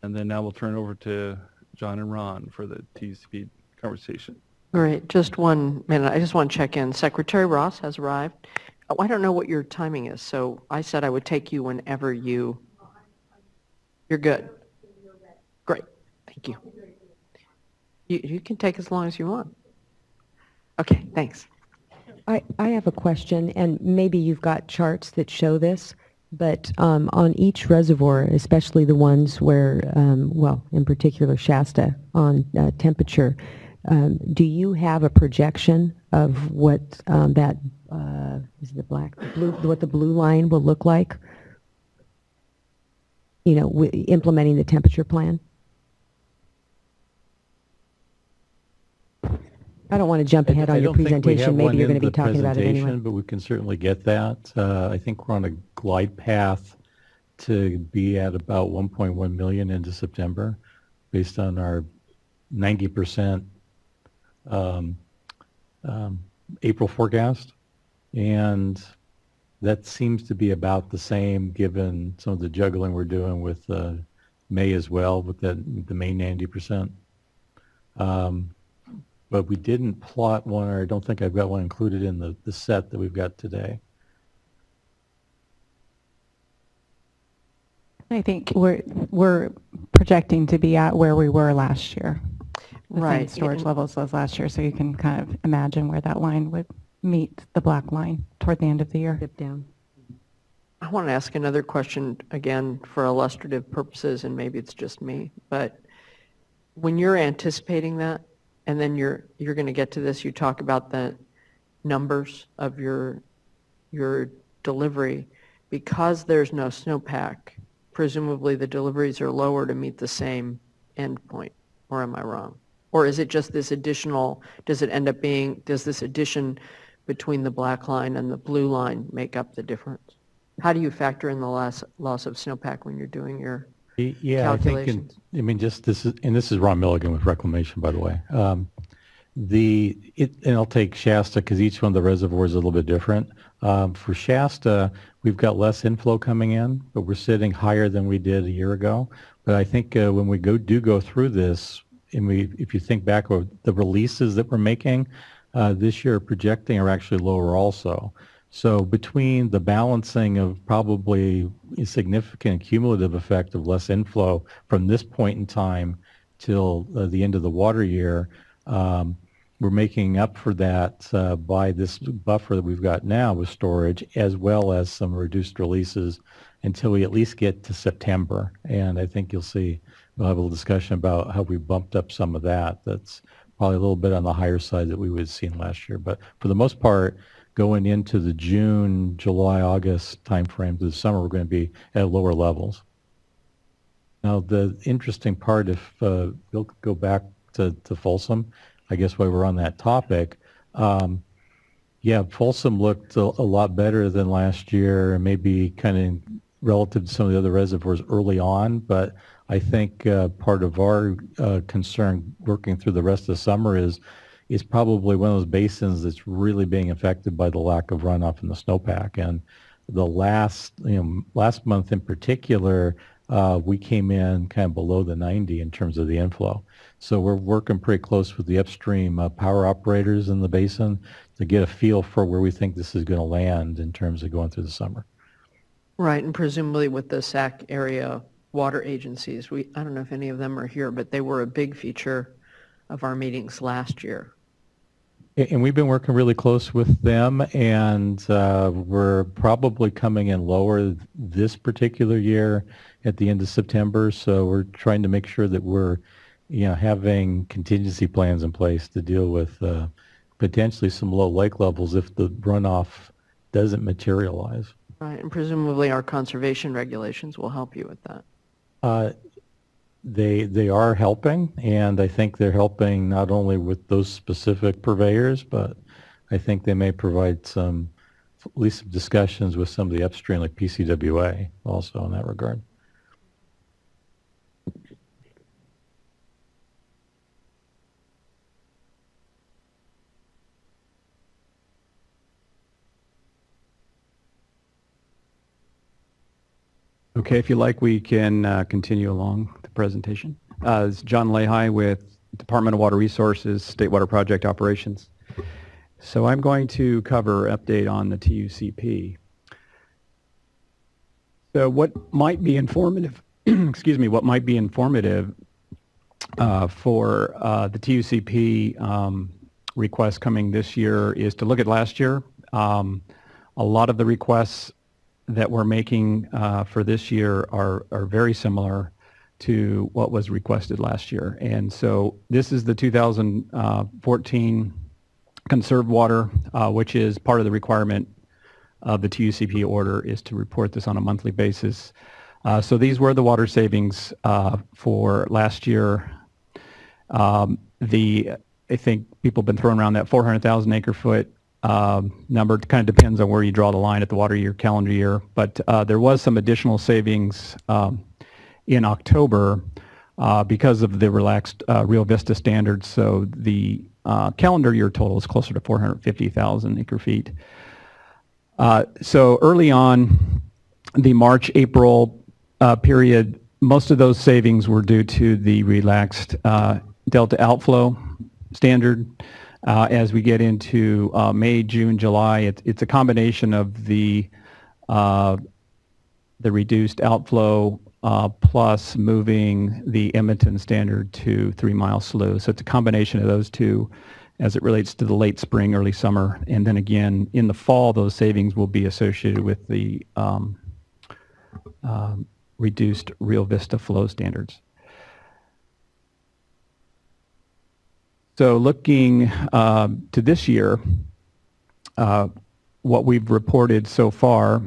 And then now we'll turn it over to John and Ron for the TCP conversation. Great. Just 1 minute. I just want to check in. Secretary Ross has arrived. Oh, I don't know what your timing is, so I said I would take you whenever you're good. Great. Thank you. You can take as long as you want. Okay, thanks. I have a question, and maybe you've got charts that show this, but on each reservoir, especially the ones where, well, in particular Shasta, on temperature, do you have a projection of what that, is it the black, blue, what the blue line will look like? You know, implementing the temperature plan? I don't want to jump ahead on your presentation. Maybe you're going to be talking about it anyway. But we can certainly get that. I think we're on a glide path to be at about 1.1 million into September, based on our 90% April forecast. And that seems to be about the same given some of the juggling we're doing with May as well, with the May 90%. But we didn't plot one, or I don't think I've got one included in the set that we've got today. I think we're projecting to be at where we were last year. The Right. same storage levels as last year, so you can kind of imagine where that line would meet the black line toward the end of the year. Dip down. I want to ask another question, again, for illustrative purposes, and maybe it's just me, but when you're anticipating that, and then you're going to get to this, you talk about the numbers of your delivery, because there's no snowpack, presumably the deliveries are lower to meet the same endpoint, or am I wrong? Or is it just this additional, does it end up being, does this addition between the black line and the blue line make up the difference? How do you factor in the loss of snowpack when you're doing your calculations? I think, I mean, just this is Ron Milligan with Reclamation, by the way. And I'll take Shasta because each one of the reservoirs is a little bit different. For Shasta, we've got less inflow coming in, but we're sitting higher than we did a year ago. But I think when we go through this, and if you think back of the releases that we're making this year, projecting are actually lower also. So between the balancing of probably a significant cumulative effect of less inflow from this point in time till the end of the water year, we're making up for that by this buffer that we've got now with storage, as well as some reduced releases until we at least get to September. And I think you'll see, we'll have a little discussion about how we bumped up some of that. That's probably a little bit on the higher side that we would have seen last year. But for the most part, going into the June, July, August timeframe to the summer, we're going to be at lower levels. Now, the interesting part, if we'll go back to Folsom, I guess while we're on that topic, yeah, Folsom looked a lot better than last year, and maybe kind of relative to some of the other reservoirs early on. But I think part of our concern working through the rest of the summer is probably one of those basins that's really being affected by the lack of runoff in the snowpack. And the last month in particular, we came in kind of below the 90 in terms of the inflow. So we're working pretty close with the upstream power operators in the basin to get a feel for where we think this is going to land in terms of going through the summer. Right, and presumably with the SAC area water agencies, I don't know if any of them are here, but they were a big feature of our meetings last year. And we've been working really close with them, and we're probably coming in lower this particular year at the end of September. So we're trying to make sure that we're, having contingency plans in place to deal with potentially some low lake levels if the runoff doesn't materialize. Right, and presumably our conservation regulations will help you with that. They are helping, and I think they're helping not only with those specific purveyors, but I think they may provide at least some discussions with some of the upstream, like PCWA, also in that regard. Okay, if you like, we can continue along the presentation. It's John Lehi with Department of Water Resources, State Water Project Operations. So I'm going to cover update on the TUCP. So what might be informative, excuse me, what might be informative for the TUCP request coming this year is to look at last year. A lot of the requests that we're making for this year are very similar to what was requested last year. And so this is the 2014 conserved water, which is part of the requirement of the TUCP order is to report this on a monthly basis. So these were the water savings for last year. I think people have been throwing around that 400,000 acre foot number. It kind of depends on where you draw the line at the water year, calendar year. But there was some additional savings in October because of the relaxed Rio Vista standards. So the calendar year total is closer to 450,000 acre feet. So early on, the March-April period, most of those savings were due to the relaxed delta outflow standard. As we get into May, June, July, it's a combination of the reduced outflow plus moving the Edmonton standard to 3 mile slough. So it's a combination of those two as it relates to the late spring, early summer. And then again, in the fall, those savings will be associated with the reduced Rio Vista flow standards. So looking to this year, what we've reported so far,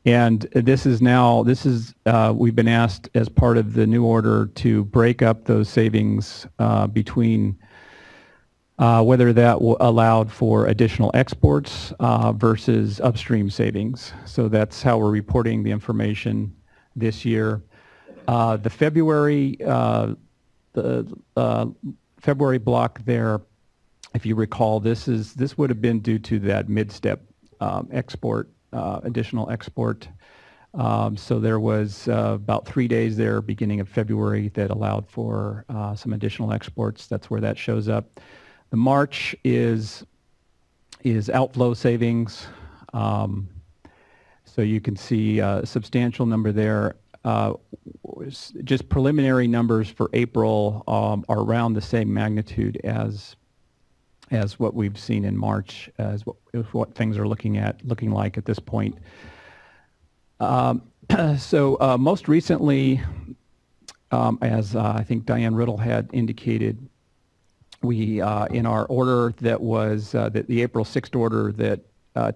and we've been asked as part of the new order to break up those savings between whether that allowed for additional exports versus upstream savings. So that's how we're reporting the information this year. The February block there, if you recall, this would have been due to that mid-step export, additional export. So there was about 3 days there, beginning of February, that allowed for some additional exports. That's where that shows up. The March is outflow savings. So you can see a substantial number there. Just preliminary numbers for April are around the same magnitude as what we've seen in March, as what things are looking like at this point. So most recently, as I think Diane Riddle had indicated, we in our order that was the April 6th order that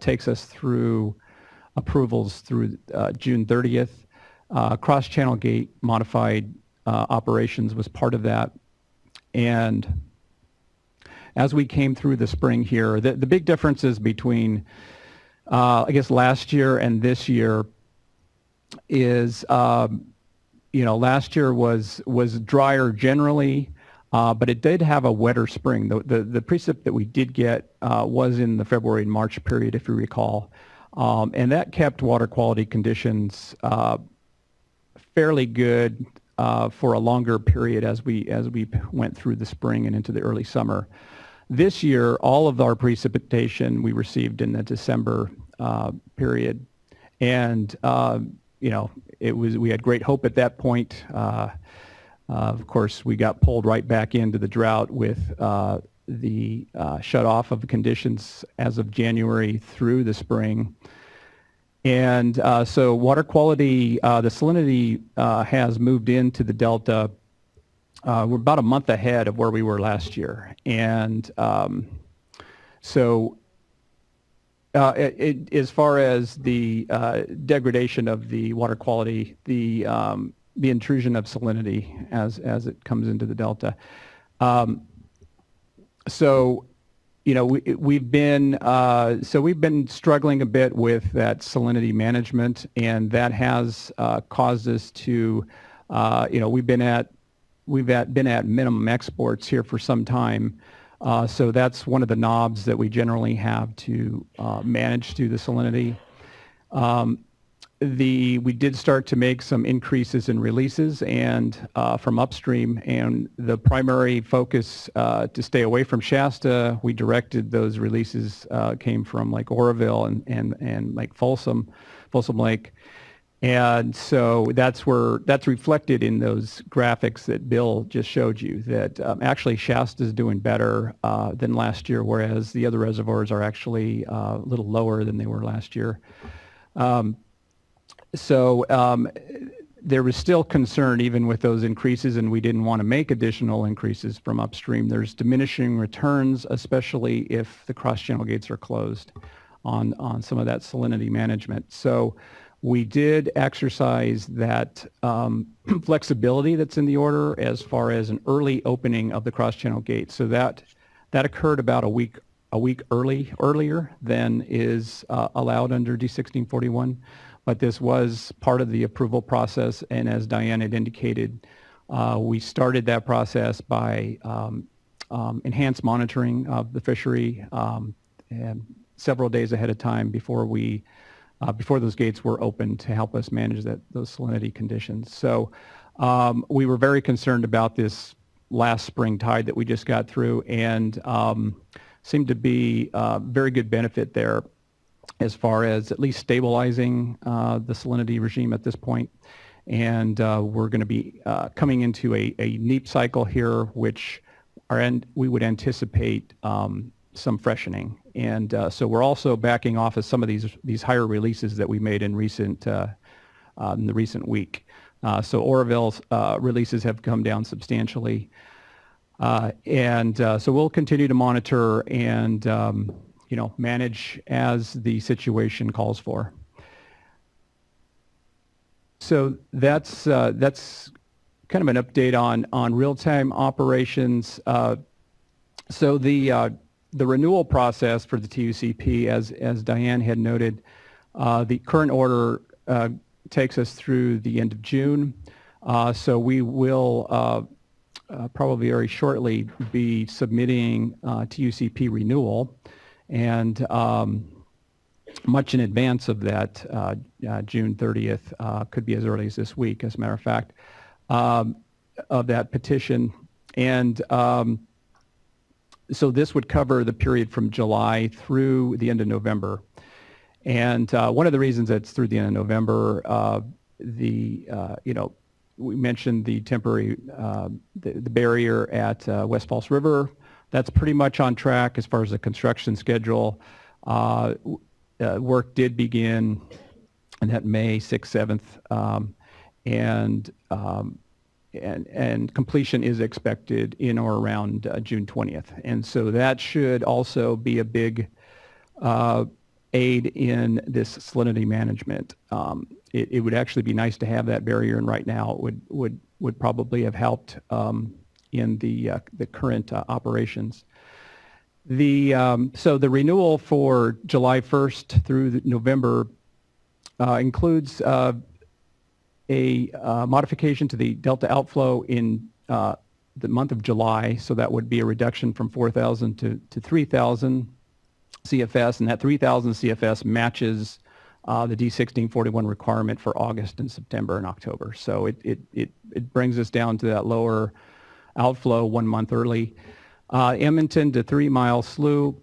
takes us through approvals through June 30th. Cross-channel gate modified operations was part of that. And as we came through the spring here, the big differences between, I guess, last year and this year is, last year was drier generally, but it did have a wetter spring. The precip that we did get was in the February and March period, if you recall. And that kept water quality conditions fairly good for a longer period as we went through the spring and into the early summer. This year, all of our precipitation we received in the December period, and we had great hope at that point. Of course, we got pulled right back into the drought with the shut-off of the conditions as of January through the spring. And so water quality, the salinity has moved into the Delta. We're about a month ahead of where we were last year. And so as far as the degradation of the water quality, the intrusion of salinity as it comes into the Delta. We've been struggling a bit with that salinity management, and that has caused us to, we've been at minimum exports here for some time. So that's one of the knobs that we generally have to manage through the salinity. we did start to make some increases in releases and from upstream, and the primary focus to stay away from Shasta, we directed those releases came from Lake Oroville and Lake Folsom Lake. And so that's reflected in those graphics that Bill just showed you, that actually Shasta is doing better than last year, whereas the other reservoirs are actually a little lower than they were last year. There was still concern even with those increases, and we didn't want to make additional increases from upstream. There's diminishing returns, especially if the cross-channel gates are closed on some of that salinity management. So we did exercise that flexibility that's in the order as far as an early opening of the cross-channel gate. So that occurred about a week earlier than is allowed under D1641. But this was part of the approval process, and as Diane had indicated, we started that process by enhanced monitoring of the fishery and several days ahead of time before those gates were open to help us manage those salinity conditions. So we were very concerned about this last spring tide that we just got through, and seemed to be very good benefit there as far as at least stabilizing the salinity regime at this point. And we're going to be coming into a neap cycle here, which we would anticipate some freshening. And so we're also backing off of some of these higher releases that we made in the recent week. So Oroville's releases have come down substantially. So we'll continue to monitor and manage as the situation calls for. So that's kind of an update on real-time operations. So the renewal process for the TUCP, as Diane had noted, the current order takes us through the end of June. So we will probably very shortly be submitting TUCP renewal. And much in advance of that, June 30th, could be as early as this week, as a matter of fact, of that petition. And so this would cover the period from July through the end of November. And one of the reasons it's through the end of November, we mentioned the temporary, the barrier at West Falls River. That's pretty much on track as far as the construction schedule. Work did begin on that May 6th, 7th, and completion is expected in or around June 20th. And so that should also be a big aid in this salinity management. It would actually be nice to have that barrier, and right now it would probably have helped in the current operations. So the renewal for July 1st through November includes a modification to the delta outflow in the month of July. So that would be a reduction from 4,000 to 3,000 CFS, and that 3,000 CFS matches the D1641 requirement for August and September and October. So it brings us down to that lower outflow 1 month early. Edmonton to 3 Mile Slough,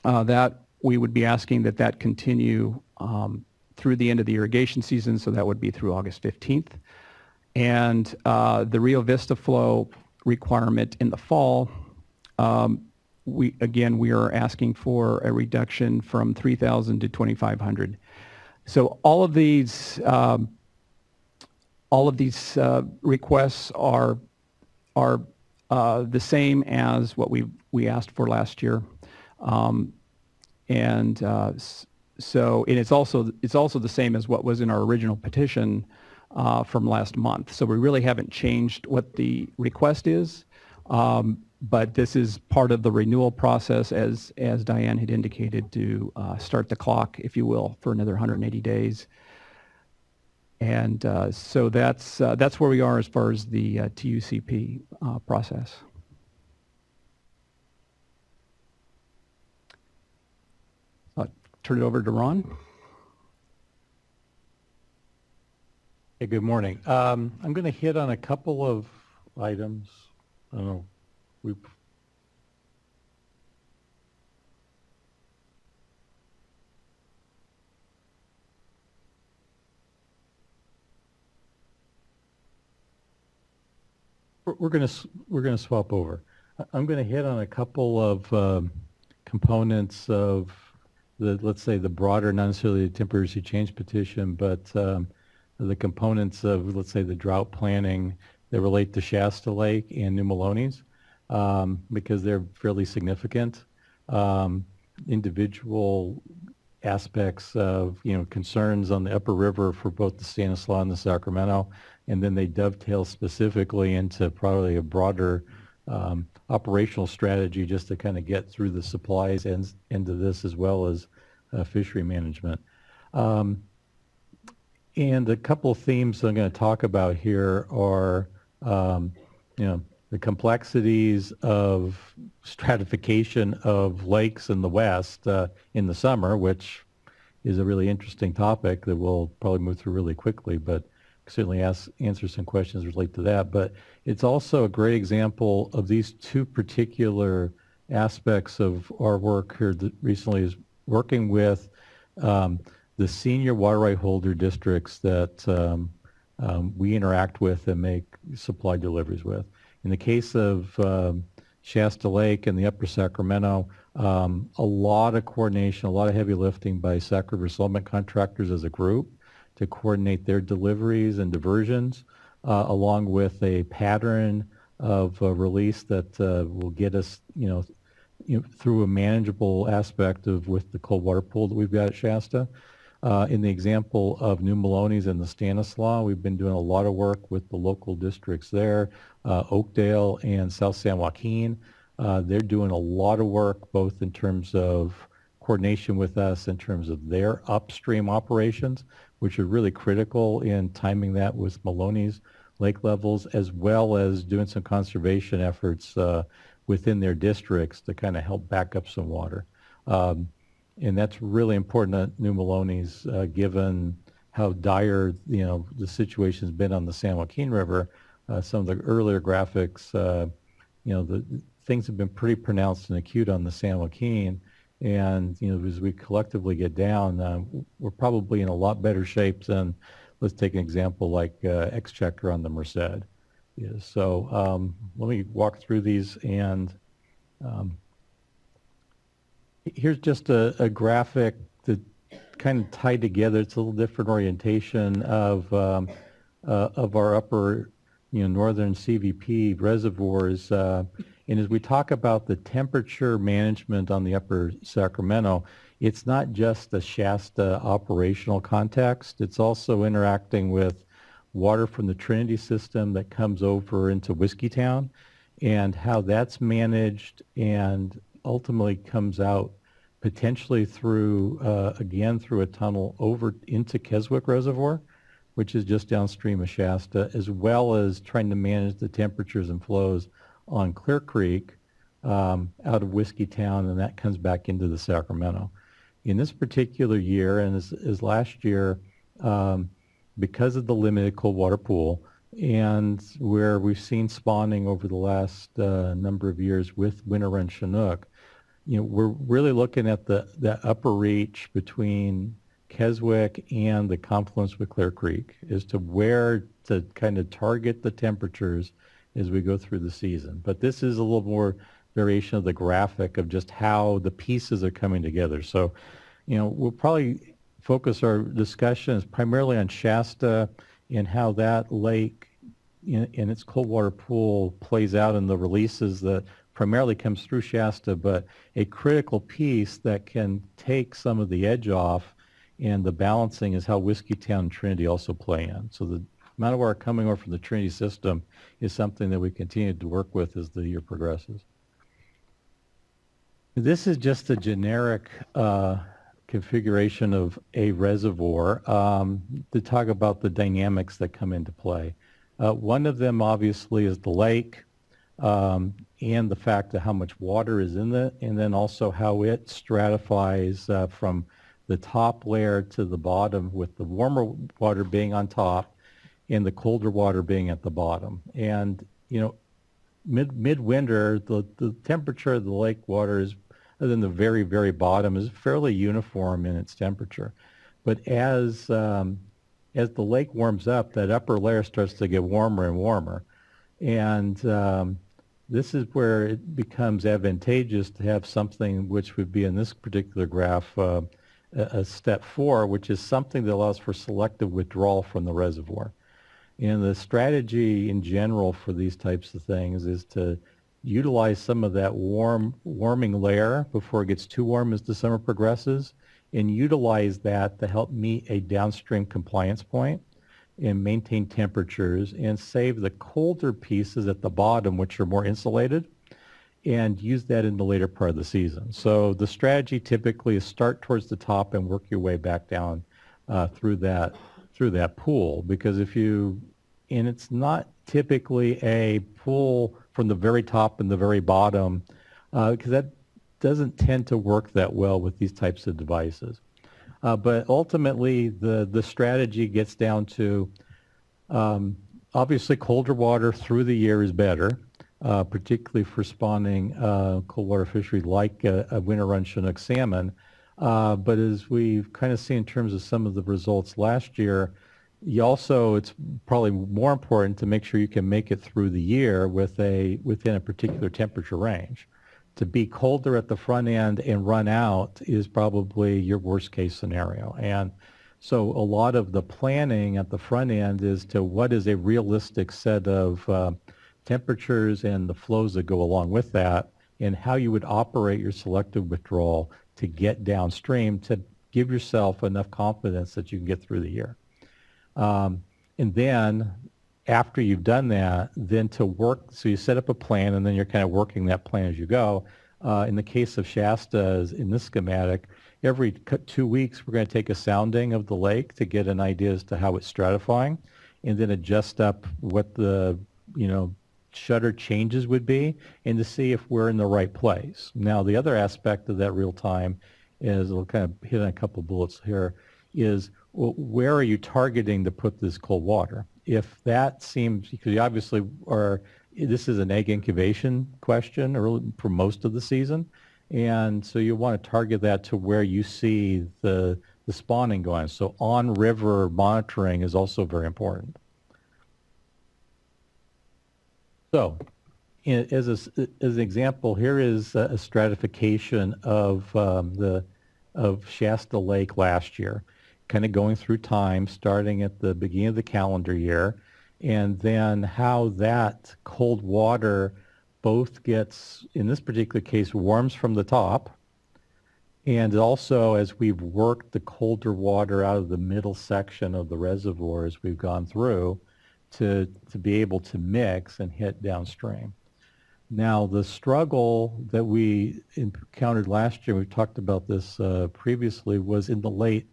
that we would be asking that continue through the end of the irrigation season, so that would be through August 15th. And the Rio Vista flow requirement in the fall, we are asking for a reduction from 3,000 to 2,500. So all of these requests are the same as what we asked for last year, and it's also the same as what was in our original petition from last month. So we really haven't changed what the request is, but this is part of the renewal process, as Diane had indicated, to start the clock, if you will, for another 180 days. And so that's where we are as far as the TUCP process. I'll turn it over to Ron. Hey, good morning. I'm going to hit on a couple of items. I don't know. We've we're going to swap over. I'm going to hit on a couple of components of the, let's say, the broader, not necessarily the temporary change petition, but the components of, let's say, the drought planning that relate to Shasta Lake and New Melones, because they're fairly significant. Individual aspects of, concerns on the upper river for both the Stanislaus and the Sacramento, and then they dovetail specifically into probably a broader operational strategy just to kind of get through the supplies into this, as well as fishery management. And a couple of themes I'm going to talk about here are, the complexities of stratification of lakes in the West in the summer, which is a really interesting topic that we'll probably move through really quickly, but certainly answer some questions related to that. But it's also a great example of these two particular aspects of our work here that recently is working with the senior water right holder districts that we interact with and make supply deliveries with. In the case of Shasta Lake and the Upper Sacramento, a lot of coordination, a lot of heavy lifting by Sac River settlement contractors as a group to coordinate their deliveries and diversions, along with a pattern of release that will get us, through a manageable aspect of with the cold water pool that we've got at Shasta. In the example of New Melones and the Stanislaus, we've been doing a lot of work with the local districts there, Oakdale and South San Joaquin. They're doing a lot of work both in terms of coordination with us in terms of their upstream operations, which are really critical in timing that with Melones lake levels, as well as doing some conservation efforts within their districts to kind of help back up some water. And that's really important at New Melones, given how dire, the situation's been on the San Joaquin River. Some of the earlier graphics, the things have been pretty pronounced and acute on the San Joaquin. And, as we collectively get down, we're probably in a lot better shape than, let's take an example like Exchequer on the Merced. Yeah, so let me walk through these, and here's just a graphic that kind of tied together. It's a little different orientation of our upper, northern CVP reservoirs. And as we talk about the temperature management on the upper Sacramento, it's not just the Shasta operational context. It's also interacting with water from the Trinity system that comes over into Whiskeytown, and how that's managed and ultimately comes out potentially through, again, through a tunnel over into Keswick Reservoir, which is just downstream of Shasta, as well as trying to manage the temperatures and flows on Clear Creek out of Whiskeytown, and that comes back into the Sacramento. In this particular year, and as last year, because of the limited cold water pool, and where we've seen spawning over the last number of years with winter run Chinook, we're really looking at the upper reach between Keswick and the confluence with Clear Creek as to where to kind of target the temperatures as we go through the season. But this is a little more variation of the graphic of just how the pieces are coming together. So, we'll probably focus our discussions primarily on Shasta and how that lake in its cold water pool plays out in the releases that primarily comes through Shasta, but a critical piece that can take some of the edge off, and the balancing is how Whiskeytown and Trinity also play in. So the amount of water coming over from the Trinity system is something that we continue to work with as the year progresses. This is just a generic configuration of a reservoir to talk about the dynamics that come into play. One of them obviously is the lake, and the fact of how much water is in it, and then also how it stratifies from the top layer to the bottom, with the warmer water being on top and the colder water being at the bottom. And, you know, midwinter, the temperature of the lake water is, other than the very, very bottom, is fairly uniform in its temperature. But as the lake warms up, that upper layer starts to get warmer and warmer. And this is where it becomes advantageous to have something which would be in this particular graph a step 4, which is something that allows for selective withdrawal from the reservoir. And the strategy in general for these types of things is to utilize some of that warming layer before it gets too warm as the summer progresses, and utilize that to help meet a downstream compliance point and maintain temperatures and save the colder pieces at the bottom, which are more insulated, and use that in the later part of the season. So the strategy typically is start towards the top and work your way back down through that pool, because and it's not typically a pool from the very top and the very bottom, because that doesn't tend to work that well with these types of devices. But ultimately, the strategy gets down to, obviously colder water through the year is better, particularly for spawning cold water fishery like a winter run Chinook salmon. But as we've kind of seen in terms of some of the results last year, it's probably more important to make sure you can make it through the year within a particular temperature range. To be colder at the front end and run out is probably your worst case scenario. And so a lot of the planning at the front end is to what is a realistic set of temperatures and the flows that go along with that, and how you would operate your selective withdrawal to get downstream to give yourself enough confidence that you can get through the year. And then after you've done that, then to work, so you set up a plan and then you're kind of working that plan as you go. In the case of Shasta, in this schematic, every 2 weeks we're going to take a sounding of the lake to get an idea as to how it's stratifying, and then adjust up what the shutter changes would be, and to see if we're in the right place. Now, the other aspect of that real time is, we'll kind of hit on a couple of bullets here, is where are you targeting to put this cold water? If that seems, because you obviously this is an egg incubation question for most of the season, and so you want to target that to where you see the spawning going. So on-river monitoring is also very important. So as an example, here is a stratification of Shasta Lake last year, kind of going through time, starting at the beginning of the calendar year, and then how that cold water both gets, in this particular case, warms from the top, and also as we've worked the colder water out of the middle section of the reservoir as we've gone through to be able to mix and hit downstream. Now, the struggle that we encountered last year, we've talked about this previously, was in the late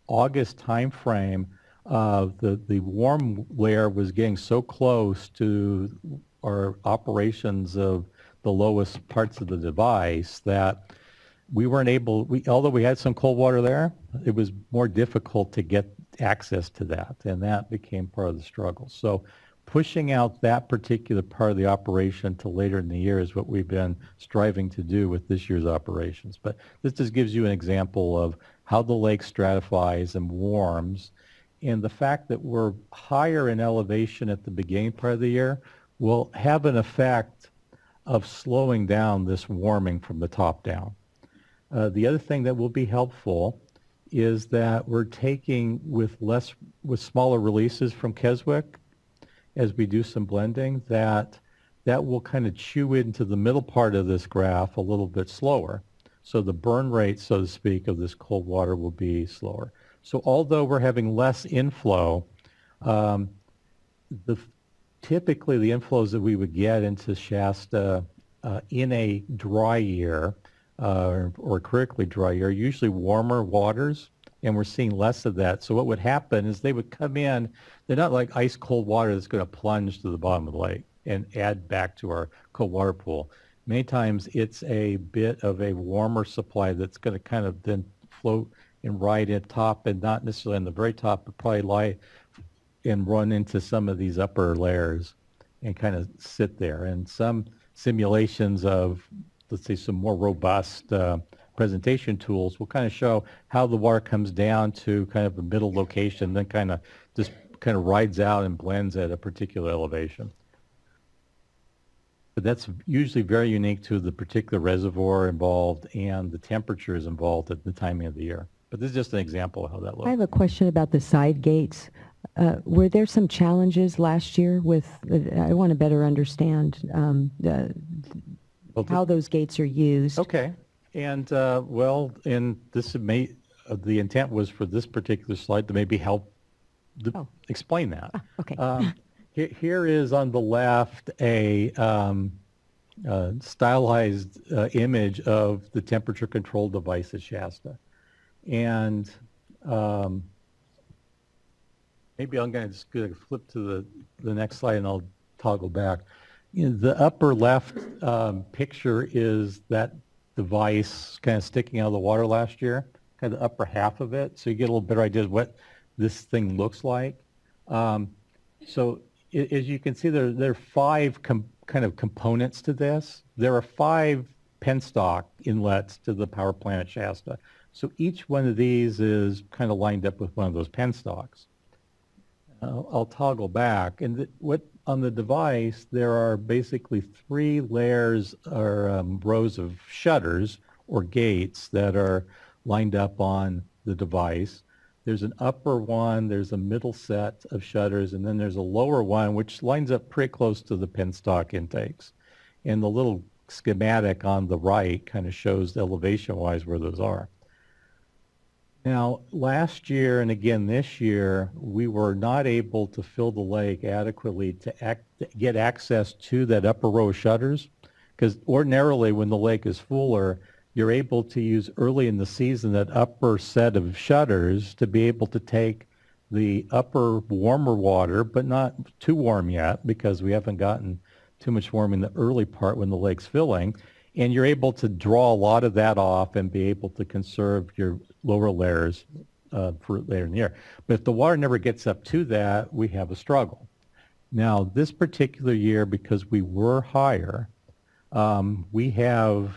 August time frame. The warm layer was getting so close to our operations of the lowest parts of the device that we weren't able, although we had some cold water there, it was more difficult to get access to that, and that became part of the struggle. So pushing out that particular part of the operation to later in the year is what we've been striving to do with this year's operations. But this just gives you an example of how the lake stratifies and warms, and the fact that we're higher in elevation at the beginning part of the year will have an effect of slowing down this warming from the top down. The other thing that will be helpful is that we're taking with smaller releases from Keswick as we do some blending, that will kind of chew into the middle part of this graph a little bit slower. So the burn rate, so to speak, of this cold water will be slower. So although we're having less inflow, typically the inflows that we would get into Shasta in a dry year or critically dry year are usually warmer waters, and we're seeing less of that. So what would happen is they would come in, they're not like ice cold water that's going to plunge to the bottom of the lake and add back to our cold water pool. Many times it's a bit of a warmer supply that's going to kind of then float and ride at top, and not necessarily on the very top, but probably lie and run into some of these upper layers and kind of sit there. And some simulations of, let's say, some more robust presentation tools will kind of show how the water comes down to kind of a middle location, then kind of just kind of rides out and blends at a particular elevation. But that's usually very unique to the particular reservoir involved and the temperatures involved at the timing of the year. But this is just an example of how that looks. I have a question about the side gates. Were there some challenges last year with, I want to better understand how those gates are used. Okay. And, well, and this may, the intent was for this particular slide to maybe help explain that. Okay. Here is on the left a stylized image of the temperature control device at Shasta. And maybe I'm going to just flip to the next slide and I'll toggle back. The upper left picture is that device kind of sticking out of the water last year, kind of the upper half of it, so you get a little better idea of what this thing looks like. So as you can see, there are 5 kind of components to this. There are 5 penstock inlets to the power plant at Shasta. So each one of these is kind of lined up with one of those penstocks. I'll toggle back, and what on the device there are basically 3 layers or rows of shutters or gates that are lined up on the device. There's an upper one, there's a middle set of shutters, and then there's a lower one which lines up pretty close to the penstock intakes. And the little schematic on the right kind of shows elevation-wise where those are. Now, last year and again this year, we were not able to fill the lake adequately to get access to that upper row of shutters, because ordinarily when the lake is fuller, you're able to use early in the season that upper set of shutters to be able to take the upper warmer water, but not too warm yet because we haven't gotten too much warm in the early part when the lake's filling, and you're able to draw a lot of that off and be able to conserve your lower layers for later in the year. But if the water never gets up to that, we have a struggle. Now, this particular year, because we were higher, we have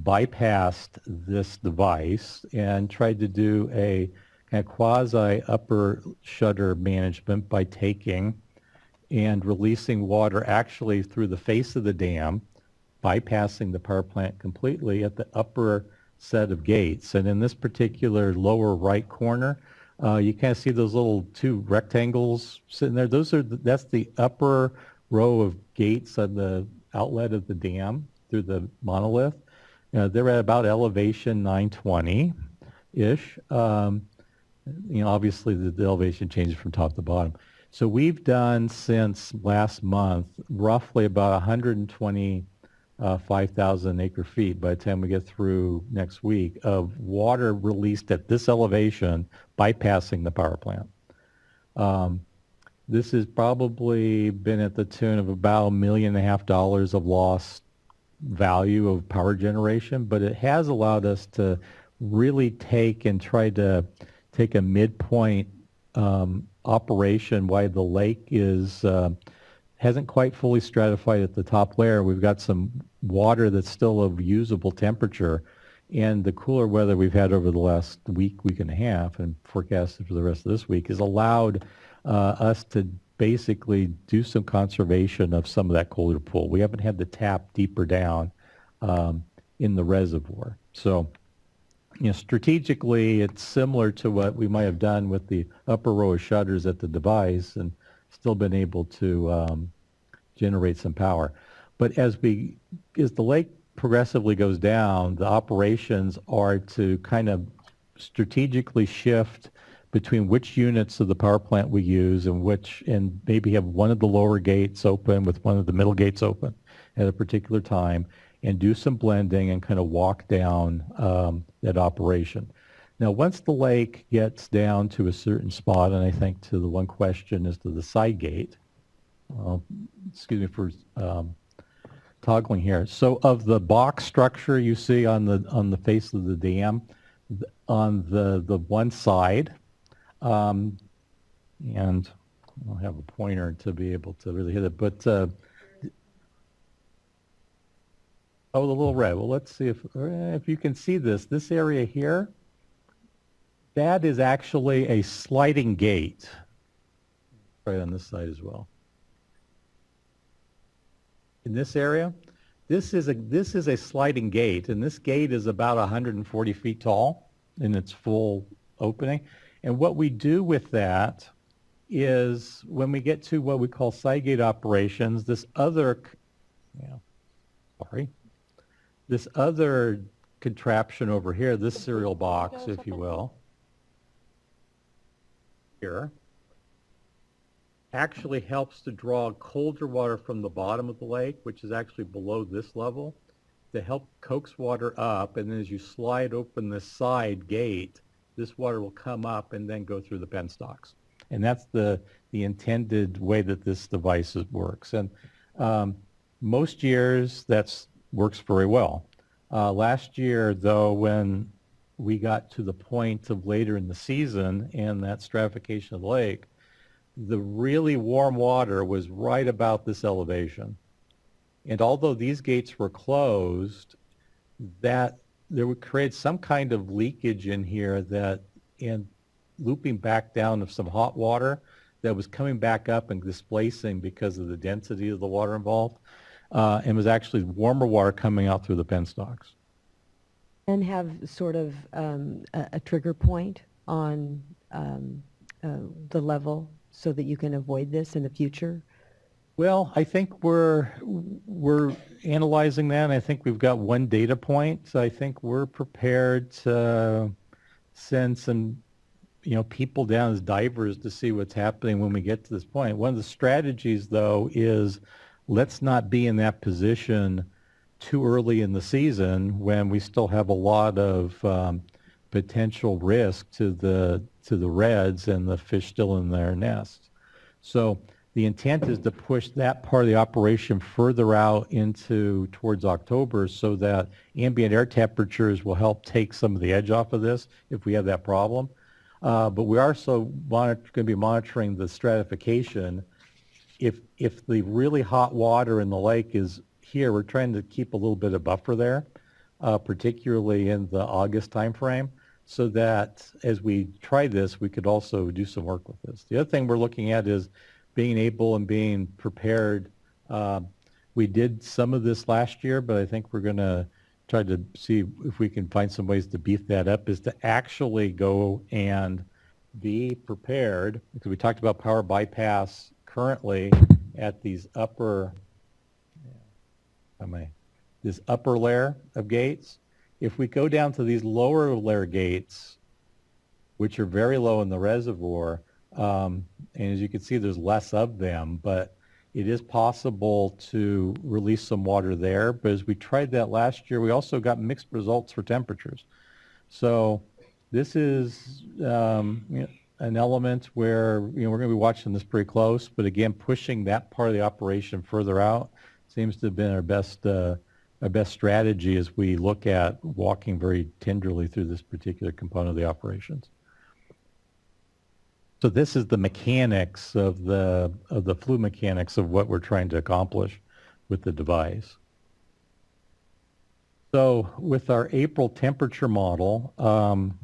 bypassed this device and tried to do a kind of quasi upper shutter management by taking and releasing water actually through the face of the dam, bypassing the power plant completely at the upper set of gates. And in this particular lower right corner, you kind of see those little 2 rectangles sitting there. That's the upper row of gates on the outlet of the dam through the monolith. They're at about elevation 920-ish. Obviously the elevation changes from top to bottom. So we've done since last month roughly about 125,000 acre feet by the time we get through next week of water released at this elevation bypassing the power plant. This has probably been at the tune of about $1.5 million of lost value of power generation, but it has allowed us to really take and try to take a midpoint operation while the lake is hasn't quite fully stratified at the top layer. We've got some water that's still of usable temperature, and the cooler weather we've had over the last week and a half, and forecasted for the rest of this week, has allowed us to basically do some conservation of some of that colder pool. We haven't had to tap deeper down in the reservoir. So, strategically, it's similar to what we might have done with the upper row of shutters at the device and still been able to generate some power. But as the lake progressively goes down, the operations are to kind of strategically shift between which units of the power plant we use and maybe have one of the lower gates open with one of the middle gates open at a particular time, and do some blending and kind of walk down that operation. Now, once the lake gets down to a certain spot, and I think to the one question is to the side gate, excuse me for toggling here. So of the box structure you see on the face of the dam, on the one side, and I don't have a pointer to be able to really hit it, but oh, the little red. Well, let's see if you can see this. This area here, that is actually a sliding gate. Right on this side as well. In this area, this is a sliding gate, and this gate is about 140 feet tall in its full opening. And what we do with that is when we get to what we call side gate operations, this other contraption over here, this cereal box, if you will, here, actually helps to draw colder water from the bottom of the lake, which is actually below this level, to help coax water up. And then as you slide open this side gate, this water will come up and then go through the penstocks. And that's the intended way that this device works. And most years that works very well. Last year, though, when we got to the point of later in the season and that stratification of the lake, the really warm water was right about this elevation. And although these gates were closed, that there would create some kind of leakage in here that, and looping back down of some hot water that was coming back up and displacing because of the density of the water involved, and was actually warmer water coming out through the penstocks. And have sort of a trigger point on the level so that you can avoid this in the future? Well, I think we're analyzing that, and I think we've got one data point. So I think we're prepared to send some, people down as divers to see what's happening when we get to this point. One of the strategies, though, is let's not be in that position too early in the season when we still have a lot of potential risk to the reds and the fish still in their nests. So the intent is to push that part of the operation further out towards October so that ambient air temperatures will help take some of the edge off of this if we have that problem. But we are also going to be monitoring the stratification. If the really hot water in the lake is here, we're trying to keep a little bit of buffer there, particularly in the August timeframe, so that as we try this, we could also do some work with this. The other thing we're looking at is being able and being prepared. We did some of this last year, but I think we're going to try to see if we can find some ways to beef that up, is to actually go and be prepared, because we talked about power bypass currently at these this upper layer of gates. If we go down to these lower layer gates, which are very low in the reservoir, and as you can see, there's less of them, but it is possible to release some water there. But as we tried that last year, we also got mixed results for temperatures. So this is an element where we're going to be watching this pretty close. But again, pushing that part of the operation further out seems to have been our best strategy as we look at walking very tenderly through this particular component of the operations. So this is the mechanics of the fluid mechanics of what we're trying to accomplish with the device. So with our April temperature model,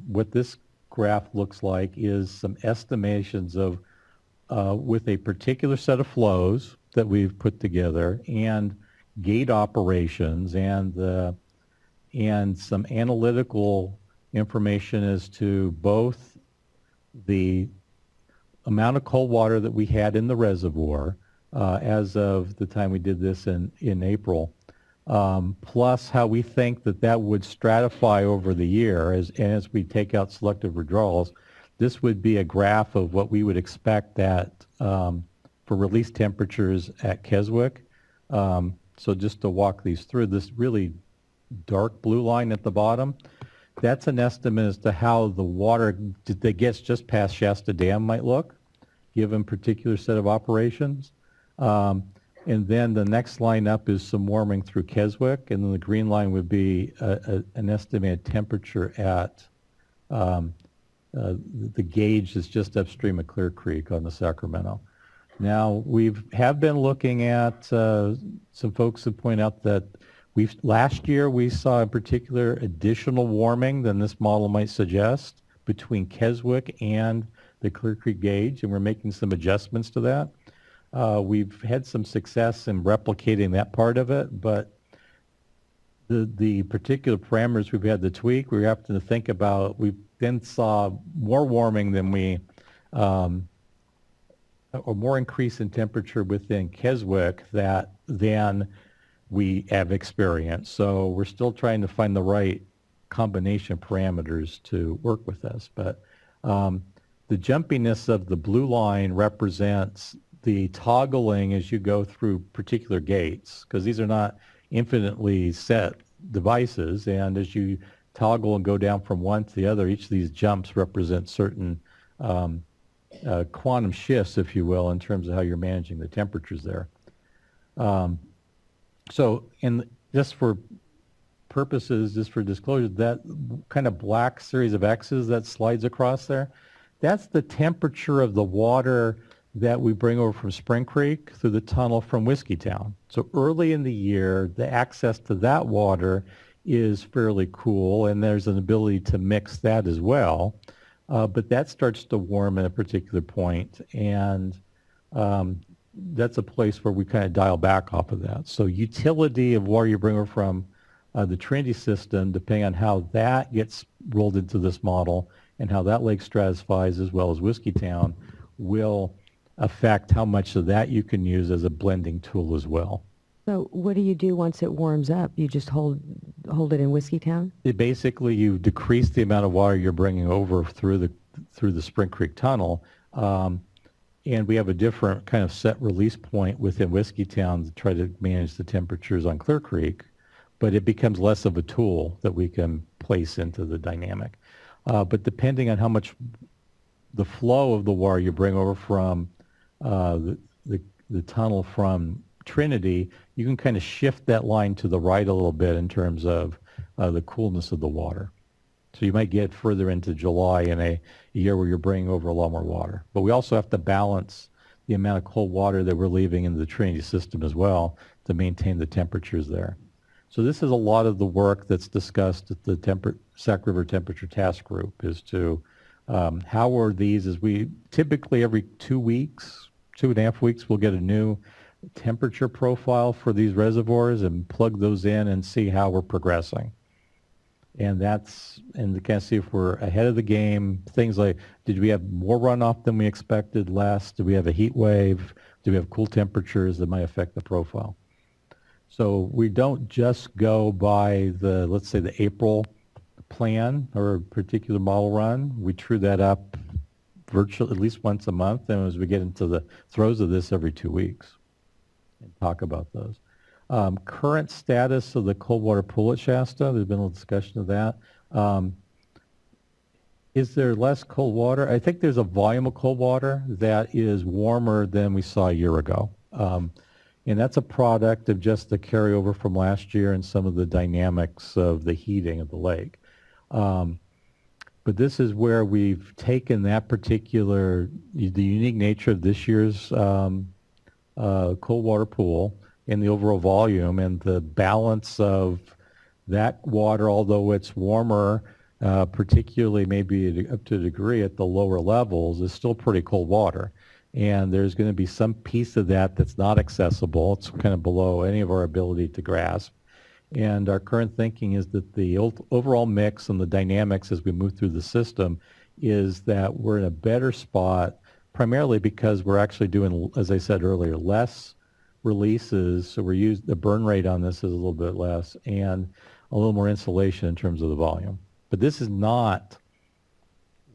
what this graph looks like is some estimations of with a particular set of flows that we've put together and gate operations and some analytical information as to both the amount of cold water that we had in the reservoir as of the time we did this in April, plus how we think that would stratify over the year as we take out selective withdrawals. This would be a graph of what we would expect for release temperatures at Keswick. So just to walk these through, this really dark blue line at the bottom, that's an estimate as to how the water that gets just past Shasta Dam might look, given a particular set of operations. And then the next line up is some warming through Keswick, and then the green line would be an estimated temperature at the gauge that's just upstream of Clear Creek on the Sacramento. Now, have been looking at, some folks have pointed out that last year we saw in particular additional warming than this model might suggest between Keswick and the Clear Creek gauge, and we're making some adjustments to that. We've had some success in replicating that part of it, but the particular parameters we've had to tweak, we have to think about, we then saw more warming than or more increase in temperature within Keswick than we have experienced. So we're still trying to find the right combination of parameters to work with this. But the jumpiness of the blue line represents the toggling as you go through particular gates, because these are not infinitely set devices, and as you toggle and go down from one to the other, each of these jumps represent certain quantum shifts, if you will, in terms of how you're managing the temperatures there. So just for purposes, just for disclosure, that kind of black series of X's that slides across there, that's the temperature of the water that we bring over from Spring Creek through the tunnel from Whiskeytown. So early in the year, the access to that water is fairly cool, and there's an ability to mix that as well. But that starts to warm at a particular point, and that's a place where we kind of dial back off of that. So utility of water you bring over from the Trinity system, depending on how that gets rolled into this model and how that lake stratifies as well as Whiskeytown, will affect how much of that you can use as a blending tool as well. So what do you do once it warms up? You just hold it in Whiskeytown? Basically, you decrease the amount of water you're bringing over through the Spring Creek tunnel, and we have a different kind of set release point within Whiskeytown to try to manage the temperatures on Clear Creek, but it becomes less of a tool that we can place into the dynamic. But depending on how much the flow of the water you bring over from the tunnel from Trinity, you can kind of shift that line to the right a little bit in terms of the coolness of the water. So you might get further into July in a year where you're bringing over a lot more water. But we also have to balance the amount of cold water that we're leaving in the Trinity system as well to maintain the temperatures there. So this is a lot of the work that's discussed at the Sac River Temperature Task Group, is to how are these, as we typically every 2 weeks, 2.5 weeks, we'll get a new temperature profile for these reservoirs and plug those in and see how we're progressing. And to kind of see if we're ahead of the game. Things like, did we have more runoff than we expected, less? Did we have a heat wave? Do we have cool temperatures that might affect the profile? So we don't just go by let's say the April plan or a particular model run. We true that up virtually at least once a month, and as we get into the throes of this, every 2 weeks, and talk about those. Current status of the cold water pool at Shasta, there's been a little discussion of that. Is there less cold water? I think there's a volume of cold water that is warmer than we saw a year ago. And that's a product of just the carryover from last year and some of the dynamics of the heating of the lake. But this is where we've taken that particular, the unique nature of this year's cold water pool and the overall volume and the balance of that water, although it's warmer, particularly maybe up to a degree at the lower levels, is still pretty cold water. And there's going to be some piece of that that's not accessible. It's kind of below any of our ability to grasp. And our current thinking is that the overall mix and the dynamics as we move through the system is that we're in a better spot, primarily because we're actually doing, as I said earlier, less releases. So the burn rate on this is a little bit less, and a little more insulation in terms of the volume. But this is not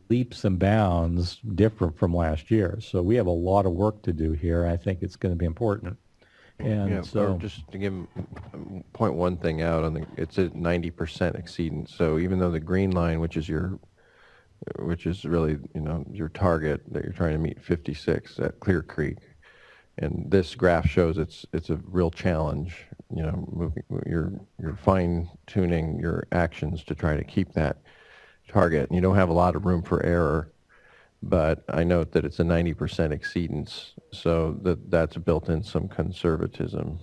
leaps and bounds different from last year. So we have a lot of work to do here. I think it's going to be important. And yeah, so just to point one thing out, it's at 90% exceedance. So even though the green line, which is really your target that you're trying to meet, 56 at Clear Creek, and this graph shows it's a real challenge. You're fine tuning your actions to try to keep that target. And you don't have a lot of room for error. but I note that it's a 90% exceedance, so that's built in some conservatism.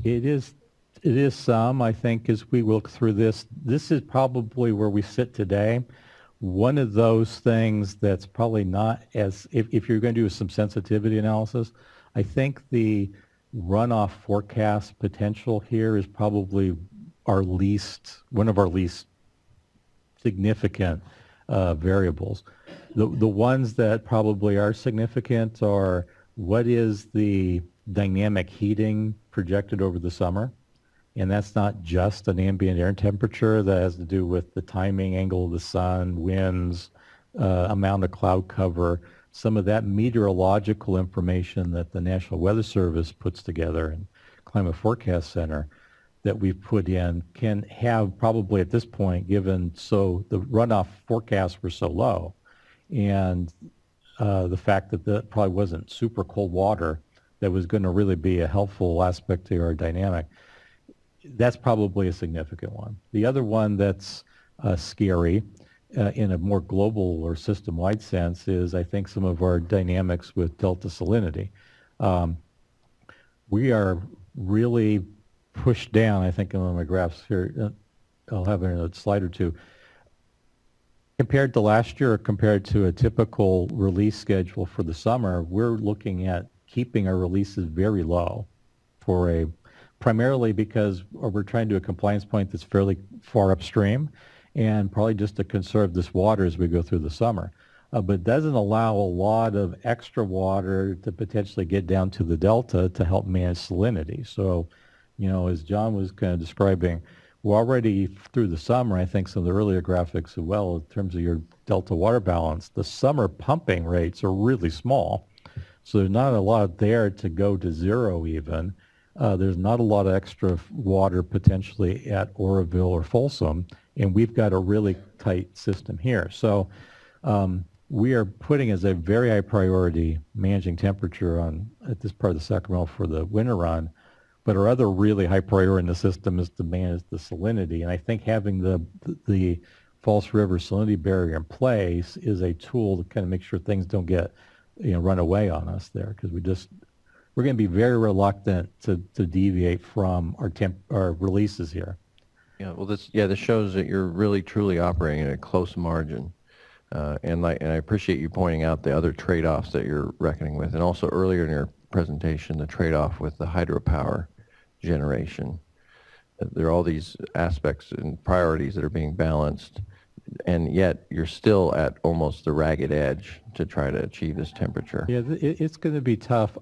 It is some, I think, as we look through this. This is probably where we sit today. One of those things that's probably not as, if you're going to do some sensitivity analysis, I think the runoff forecast potential here is probably one of our least significant variables. The ones that probably are significant are what is the dynamic heating projected over the summer? And that's not just an ambient air temperature. That has to do with the timing, angle of the sun, winds, amount of cloud cover, some of that meteorological information that the National Weather Service puts together and Climate Forecast Center that we've put in can have probably at this point, given so the runoff forecasts were so low, and the fact that that probably wasn't super cold water that was going to really be a helpful aspect to our dynamic. That's probably a significant one. The other one that's scary in a more global or system-wide sense is, I think, some of our dynamics with delta salinity. We are really pushed down, I think, in one of my graphs here. I'll have it in a slide or two. Compared to last year, or compared to a typical release schedule for the summer, we're looking at keeping our releases very low primarily because we're trying to do a compliance point that's fairly far upstream and probably just to conserve this water as we go through the summer. But it doesn't allow a lot of extra water to potentially get down to the delta to help manage salinity. So, as John was kind of describing, we're already through the summer, I think some of the earlier graphics as well, in terms of your delta water balance, the summer pumping rates are really small. So there's not a lot there to go to zero even. There's not a lot of extra water potentially at Oroville or Folsom, and we've got a really tight system here. So we are putting as a very high priority managing temperature at this part of the Sacramento for the winter run, but our other really high priority in the system is to manage the salinity. And I think having the False River salinity barrier in place is a tool to kind of make sure things don't get run away on us there, because we're going to be very reluctant to deviate from our releases here. Yeah, well, this shows that you're really truly operating at a close margin, and I appreciate you pointing out the other trade-offs that you're reckoning with, and also earlier in your presentation, the trade-off with the hydropower generation. There are all these aspects and priorities that are being balanced, and yet you're still at almost the ragged edge to try to achieve this temperature. Yeah, it's going to be tough.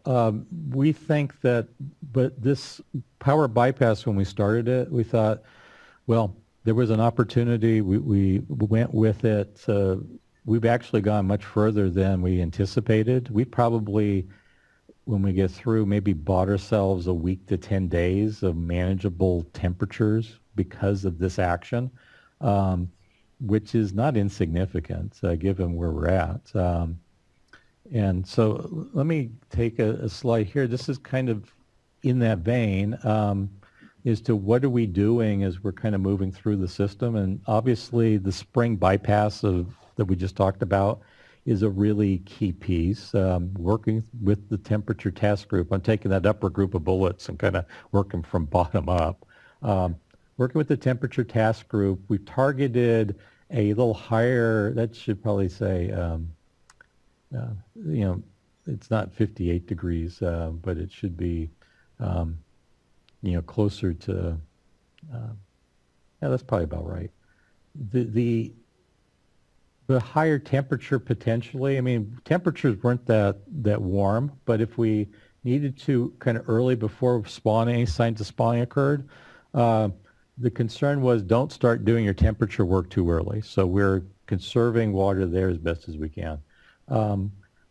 We think that, but this power bypass, when we started it, we thought, well, there was an opportunity. We went with it. We've actually gone much further than we anticipated. We probably, when we get through, maybe bought ourselves a week to 10 days of manageable temperatures because of this action. Which is not insignificant given where we're at. And so let me take a slide here. This is kind of in that vein as to what are we doing as we're kind of moving through the system. And obviously the spring bypass that we just talked about is a really key piece. Working with the temperature task group, I'm taking that upper group of bullets and kind of working from bottom up. Working with the temperature task group, we targeted a little higher, that should probably say, it's not 58 degrees, but it should be, closer to, that's probably about right. The higher temperature potentially, I mean, temperatures weren't that warm, but if we needed to kind of early before spawning, any signs of spawning occurred, the concern was don't start doing your temperature work too early. So we're conserving water there as best as we can.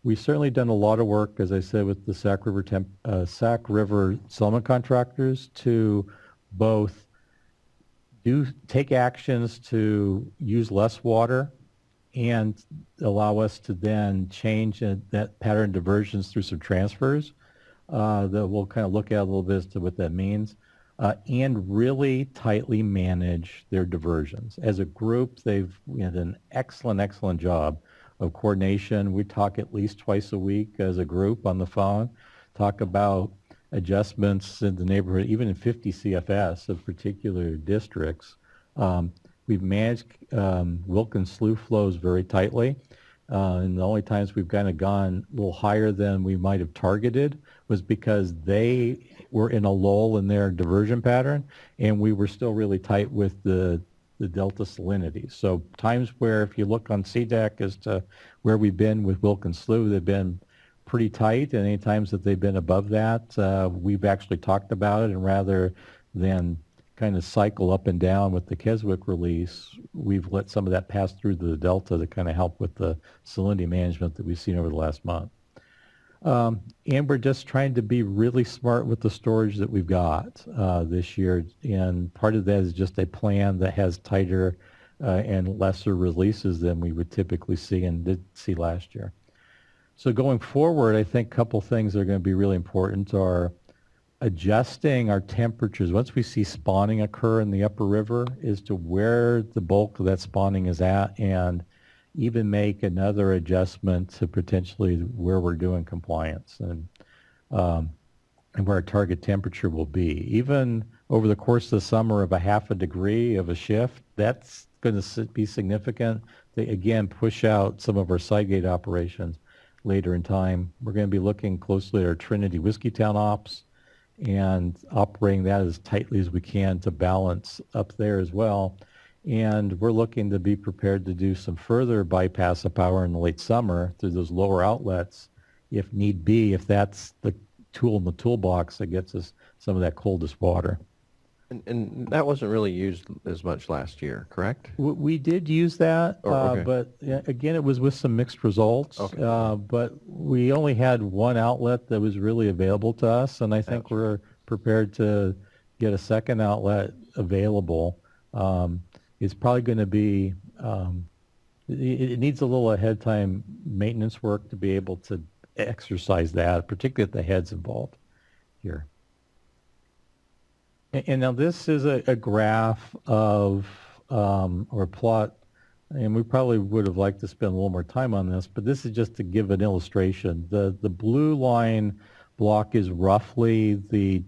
We've certainly done a lot of work, as I said, with the Sac River settlement contractors to both take actions to use less water and allow us to then change that pattern diversions through some transfers that we'll kind of look at a little bit as to what that means. And really tightly manage their diversions. As a group, they've done an excellent job of coordination. We talk at least twice a week as a group on the phone, talk about adjustments in the neighborhood, even in 50 CFS of particular districts. We've managed Wilkins Slough flows very tightly. And the only times we've kind of gone a little higher than we might have targeted was because they were in a lull in their diversion pattern, and we were still really tight with the delta salinity. So times where, if you look on CDEC as to where we've been with Wilkins Slough, they've been pretty tight, and any times that they've been above that, we've actually talked about it, and rather than kind of cycle up and down with the Keswick release, we've let some of that pass through to the delta to kind of help with the salinity management that we've seen over the last month. And we're just trying to be really smart with the storage that we've got this year, and part of that is just a plan that has tighter and lesser releases than we would typically see and did see last year. So going forward, I think a couple things that are going to be really important are adjusting our temperatures once we see spawning occur in the upper river as to where the bulk of that spawning is at, and even make another adjustment to potentially where we're doing compliance and where our target temperature will be. Even over the course of the summer of a half a degree of a shift, that's going to be significant. They again push out some of our side gate operations later in time. We're going to be looking closely at our Trinity Whiskeytown ops and operating that as tightly as we can to balance up there as well. And we're looking to be prepared to do some further bypass of power in the late summer through those lower outlets if need be, if that's the tool in the toolbox that gets us some of that coldest water. And that wasn't really used as much last year, correct? We did use that, Okay. but again, it was with some mixed results. Okay. But we only had one outlet that was really available to us, and I think That's we're prepared to get a second outlet available. It's probably going to be, it needs a little ahead time maintenance work to be able to exercise that, particularly at the heads involved here. And now this is a graph of, or a plot, and we probably would have liked to spend a little more time on this, but this is just to give an illustration. The blue line block is roughly the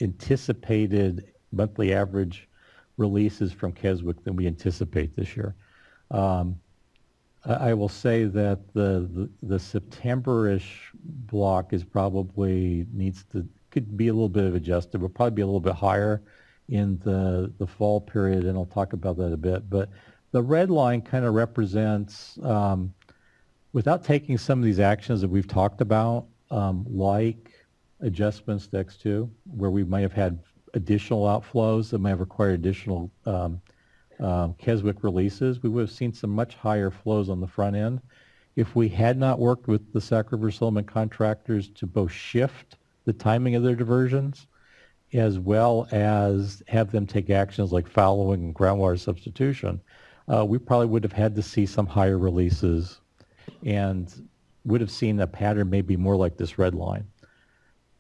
anticipated monthly average releases from Keswick that we anticipate this year. I will say that the September-ish block is probably could be a little bit of adjusted. Will probably be a little bit higher in the fall period, and I'll talk about that a bit. But the red line kind of represents, without taking some of these actions that we've talked about, like adjustments to X2, where we might have had additional outflows that might have required additional Keswick releases, we would have seen some much higher flows on the front end. If we had not worked with the Sac River Settlement contractors to both shift the timing of their diversions, as well as have them take actions like fallowing and groundwater substitution, we probably would have had to see some higher releases and would have seen a pattern maybe more like this red line.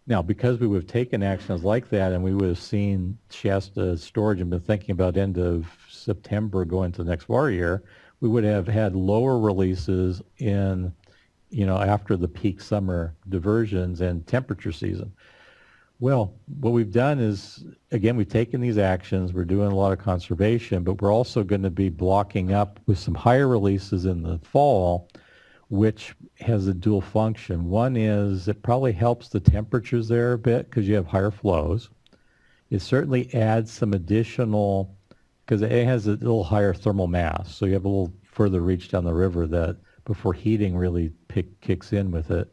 Now, because we would have taken actions like that and we would have seen Shasta storage and been thinking about end of September going to the next water year, we would have had lower releases in, after the peak summer diversions and temperature season. Well, what we've done is, again, we've taken these actions, we're doing a lot of conservation, but we're also going to be blocking up with some higher releases in the fall, which has a dual function. One is it probably helps the temperatures there a bit because you have higher flows. It certainly adds some additional, because it has a little higher thermal mass, so you have a little further reach down the river that before heating really kicks in with it.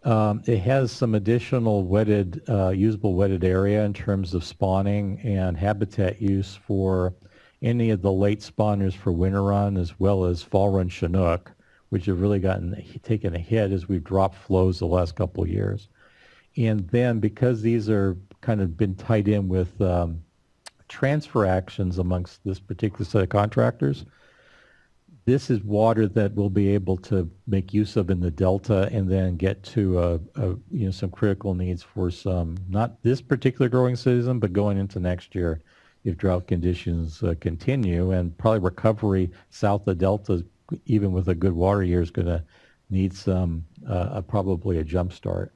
It has some additional wetted, usable wetted area in terms of spawning and habitat use for any of the late spawners for winter run as well as fall run Chinook, which have really taken a hit as we've dropped flows the last couple of years. And then because these are kind of been tied in with transfer actions amongst this particular set of contractors, this is water that we'll be able to make use of in the delta and then get to some critical needs for some, not this particular growing season, but going into next year if drought conditions continue, and probably recovery south of delta even with a good water year, is going to need some, probably a jump start.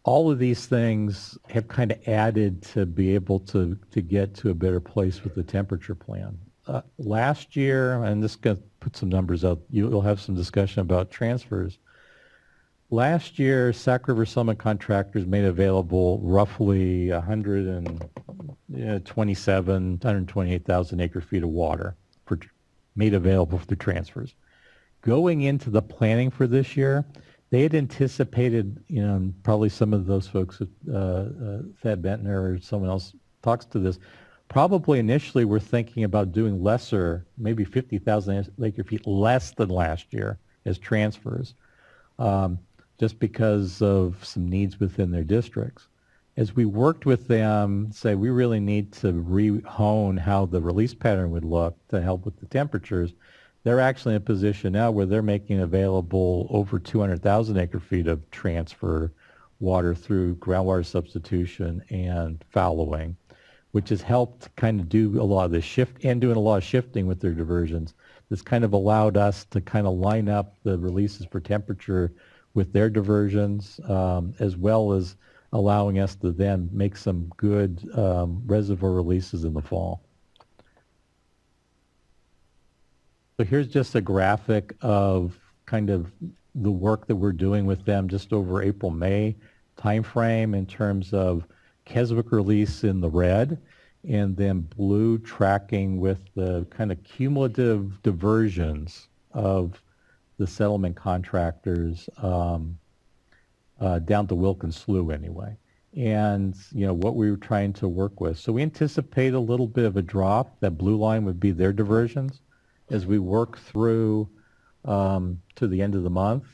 All of these things have kind of added to be able to get to a better place with the temperature plan. Last year, and this is going to put some numbers out, you'll have some discussion about transfers. Last year, Sac River Settlement Contractors made available roughly 128,000 acre feet of water made available for the transfers. Going into the planning for this year, they had anticipated, probably some of those folks, Thad Bentner or someone else talks to this, probably initially were thinking about doing lesser, maybe 50,000 acre feet less than last year as transfers, just because of some needs within their districts. As we worked with them, say we really need to re-hone how the release pattern would look to help with the temperatures, they're actually in a position now where they're making available over 200,000 acre feet of transfer water through groundwater substitution and fallowing, which has helped kind of do a lot of this shift and doing a lot of shifting with their diversions. This kind of allowed us to kind of line up the releases for temperature with their diversions, as well as allowing us to then make some good reservoir releases in the fall. So here's just a graphic of kind of the work that we're doing with them just over April-May timeframe in terms of Keswick release in the red, and then blue tracking with the kind of cumulative diversions of the settlement contractors down to Wilkins Slough anyway. And, what we were trying to work with. So we anticipate a little bit of a drop. That blue line would be their diversions as we work through to the end of the month.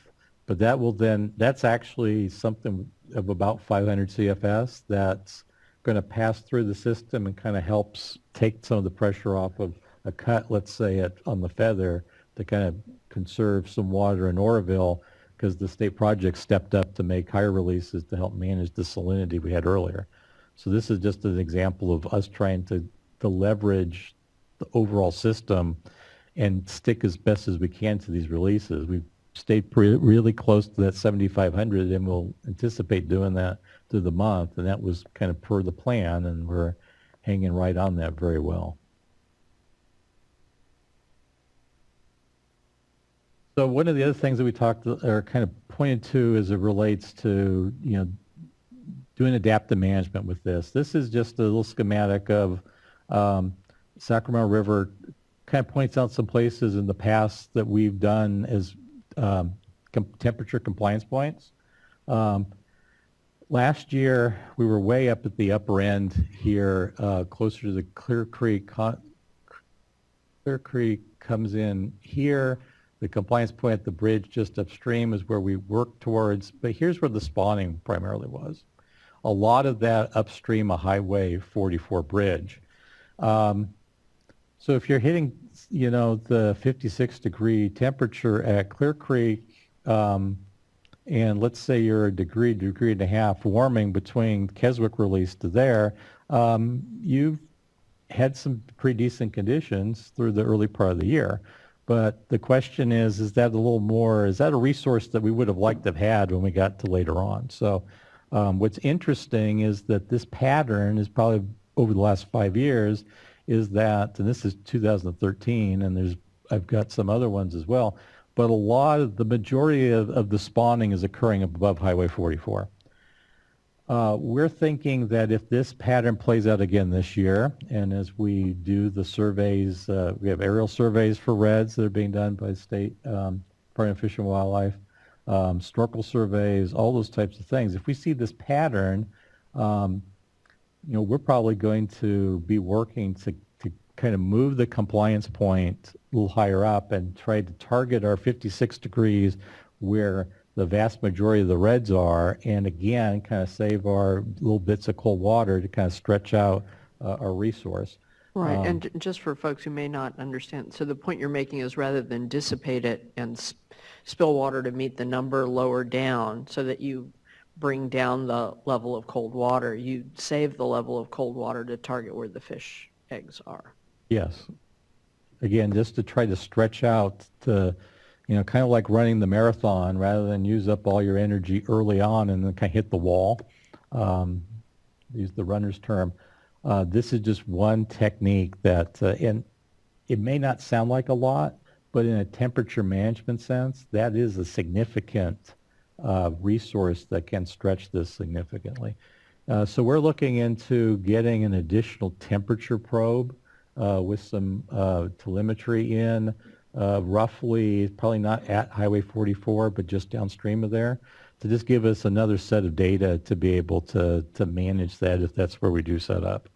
But that's actually something of about 500 CFS that's going to pass through the system and kind of helps take some of the pressure off of a cut, let's say, on the feather to kind of conserve some water in Oroville, because the state project stepped up to make higher releases to help manage the salinity we had earlier. So this is just an example of us trying to leverage the overall system and stick as best as we can to these releases. We've stayed really close to that 7,500, and we'll anticipate doing that through the month, and that was kind of per the plan, and we're hanging right on that very well. So one of the other things that we talked or kind of pointed to as it relates to, doing adaptive management with this. This is just a little schematic of Sacramento River. Kind of points out some places in the past that we've done as temperature compliance points. Last year, we were way up at the upper end here, closer to the Clear Creek. Clear Creek comes in here. The compliance point at the bridge just upstream is where we work towards, but here's where the spawning primarily was. A lot of that upstream of Highway 44 bridge. So if you're hitting, the 56-degree temperature at Clear Creek, and let's say you're a degree and a half warming between Keswick release to there, you've had some pretty decent conditions through the early part of the year. But the question is that a little more, is that a resource that we would have liked to have had when we got to later on? So what's interesting is that this pattern is probably over the last 5 years is that, and this is 2013, and I've got some other ones as well, but the majority of the spawning is occurring above Highway 44. We're thinking that if this pattern plays out again this year, and as we do the surveys, we have aerial surveys for reds that are being done by the state Department of Fish and Wildlife, snorkel surveys, all those types of things. If we see this pattern, we're probably going to be working to kind of move the compliance point a little higher up and try to target our 56 degrees where the vast majority of the reds are, and again, kind of save our little bits of cold water to kind of stretch out our resource. Right, and just for folks who may not understand, so the point you're making is rather than dissipate it and spill water to meet the number lower down so that you bring down the level of cold water, you save the level of cold water to target where the fish eggs are. Yes. again, just to try to stretch out to, kind of like running the marathon rather than use up all your energy early on and then kind of hit the wall. Use the runner's term. This is just one technique that, and it may not sound like a lot, but in a temperature management sense, that is a significant resource that can stretch this significantly. So we're looking into getting an additional temperature probe with some telemetry in, roughly, probably not at Highway 44, but just downstream of there, to just give us another set of data to be able to manage that if that's where we do set up.